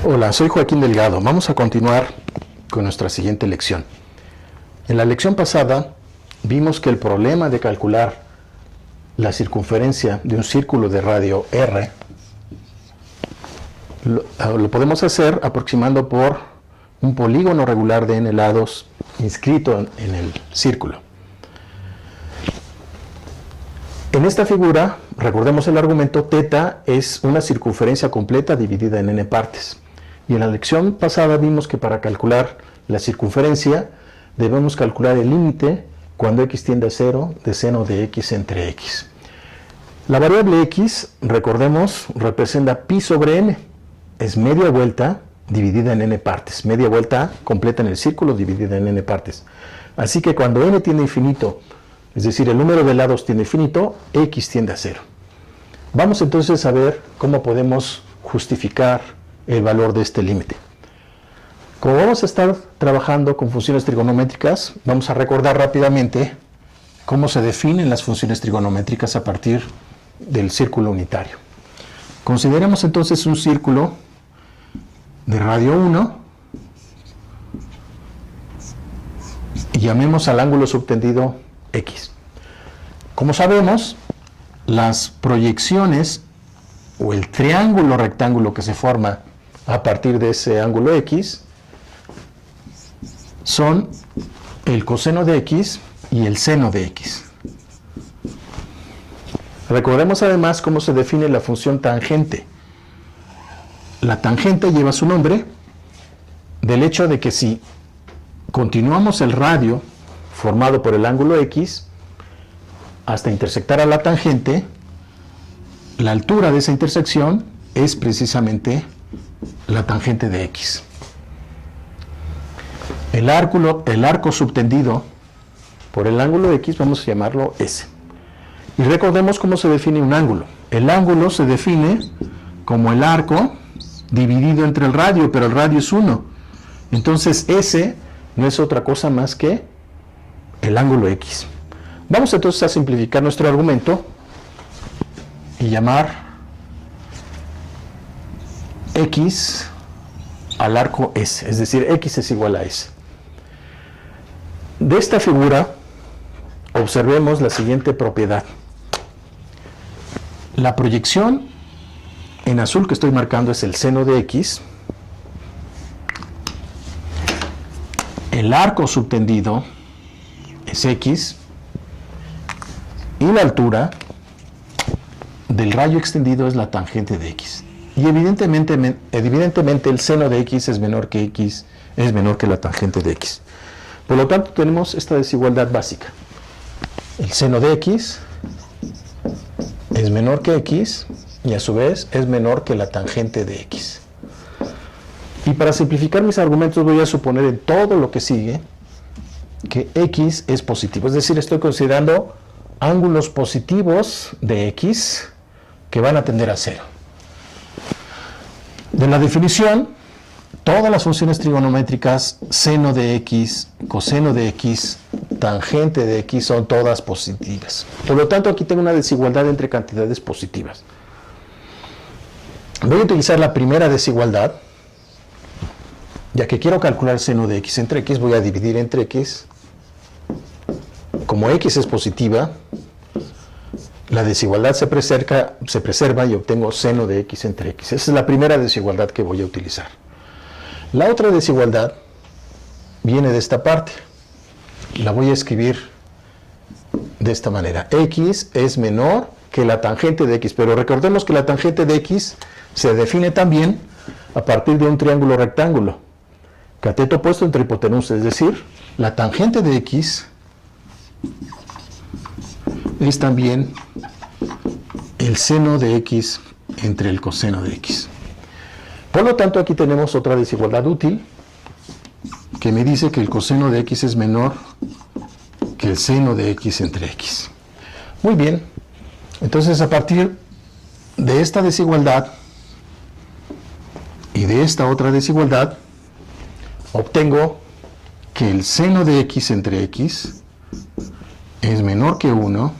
Hola, soy Joaquín Delgado. Vamos a continuar con nuestra siguiente lección. En la lección pasada vimos que el problema de calcular la circunferencia de un círculo de radio R lo podemos hacer aproximando por un polígono regular de n lados inscrito en el círculo. En esta figura, recordemos el argumento, teta es una circunferencia completa dividida en n partes. Y en la lección pasada vimos que para calcular la circunferencia debemos calcular el límite cuando x tiende a 0 de seno de x entre x. La variable x, recordemos, representa pi sobre n. Es media vuelta dividida en n partes. Media vuelta completa en el círculo dividida en n partes. Así que cuando n tiende a infinito, es decir, el número de lados tiende a infinito, x tiende a 0. Vamos entonces a ver cómo podemos justificar el valor de este límite. Como vamos a estar trabajando con funciones trigonométricas, vamos a recordar rápidamente cómo se definen las funciones trigonométricas a partir del círculo unitario. Consideremos entonces un círculo de radio 1 y llamemos al ángulo subtendido x. Como sabemos, las proyecciones o el triángulo rectángulo que se forma a partir de ese ángulo x son el coseno de x y el seno de x. Recordemos además cómo se define la función tangente. La tangente lleva su nombre del hecho de que si continuamos el radio formado por el ángulo x hasta intersectar a la tangente, la altura de esa intersección es precisamente la tangente de x. El arco subtendido por el ángulo x vamos a llamarlo S. Y recordemos cómo se define un ángulo. El ángulo se define como el arco dividido entre el radio, pero el radio es 1. Entonces S no es otra cosa más que el ángulo x. Vamos entonces a simplificar nuestro argumento y llamar x al arco S, es decir, x es igual a S. De esta figura observemos la siguiente propiedad. La proyección en azul que estoy marcando es el seno de x. El arco subtendido es x. Y la altura del rayo extendido es la tangente de x. Y evidentemente el seno de x es menor que la tangente de x. Por lo tanto tenemos esta desigualdad básica. El seno de x es menor que x y a su vez es menor que la tangente de x. Y para simplificar mis argumentos voy a suponer en todo lo que sigue que x es positivo. Es decir, estoy considerando ángulos positivos de x que van a tender a 0. De la definición, todas las funciones trigonométricas, seno de x, coseno de x, tangente de x, son todas positivas. Por lo tanto, aquí tengo una desigualdad entre cantidades positivas. Voy a utilizar la primera desigualdad. Ya que quiero calcular el seno de x entre x, voy a dividir entre x. Como x es positiva, la desigualdad se preserva y obtengo seno de x entre x. Esa es la primera desigualdad que voy a utilizar. La otra desigualdad viene de esta parte. La voy a escribir de esta manera. X es menor que la tangente de x, pero recordemos que la tangente de x se define también a partir de un triángulo rectángulo. Cateto opuesto entre hipotenusa, es decir, la tangente de x es también el seno de x entre el coseno de x. Por lo tanto, aquí tenemos otra desigualdad útil que me dice que el coseno de x es menor que el seno de x entre x. Muy bien, entonces a partir de esta desigualdad y de esta otra desigualdad, obtengo que el seno de x entre x es menor que 1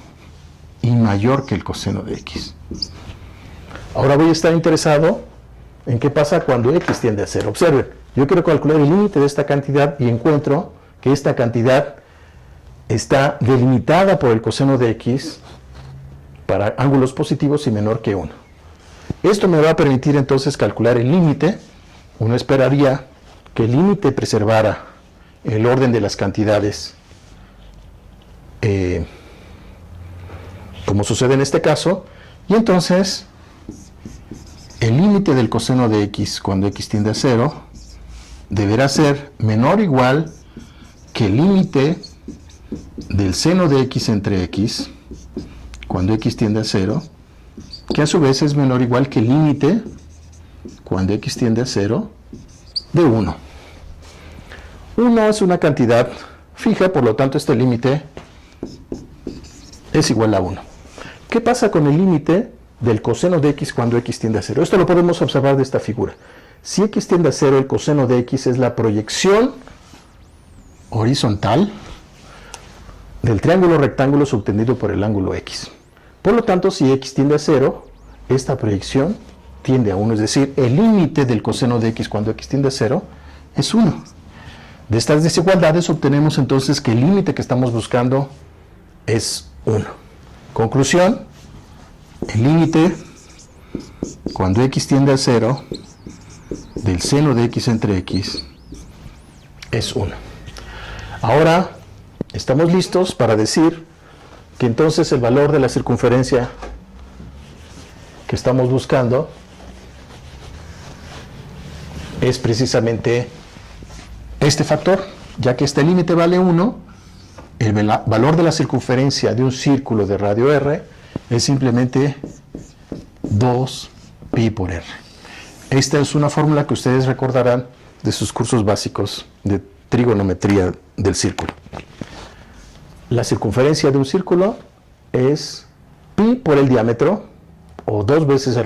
y mayor que el coseno de x. Ahora voy a estar interesado en qué pasa cuando x tiende a 0. Observen, yo quiero calcular el límite de esta cantidad y encuentro que esta cantidad está delimitada por el coseno de x para ángulos positivos y menor que 1. Esto me va a permitir entonces calcular el límite. Uno esperaría que el límite preservara el orden de las cantidades, como sucede en este caso, y entonces el límite del coseno de x cuando x tiende a 0 deberá ser menor o igual que el límite del seno de x entre x cuando x tiende a 0, que a su vez es menor o igual que el límite cuando x tiende a 0 de 1. 1 es una cantidad fija, por lo tanto este límite es igual a 1. ¿Qué pasa con el límite del coseno de x cuando x tiende a 0? Esto lo podemos observar de esta figura. Si x tiende a 0, el coseno de x es la proyección horizontal del triángulo rectángulo subtendido por el ángulo x. Por lo tanto, si x tiende a 0, esta proyección tiende a 1, es decir, el límite del coseno de x cuando x tiende a 0 es 1. De estas desigualdades obtenemos entonces que el límite que estamos buscando es 1. Conclusión, el límite cuando x tiende a 0 del seno de x entre x es 1. Ahora estamos listos para decir que entonces el valor de la circunferencia que estamos buscando es precisamente este factor, ya que este límite vale 1, el valor de la circunferencia de un círculo de radio r es simplemente 2 pi por r. Esta es una fórmula que ustedes recordarán de sus cursos básicos de trigonometría del círculo. La circunferencia de un círculo es pi por el diámetro, o 2 veces el radio.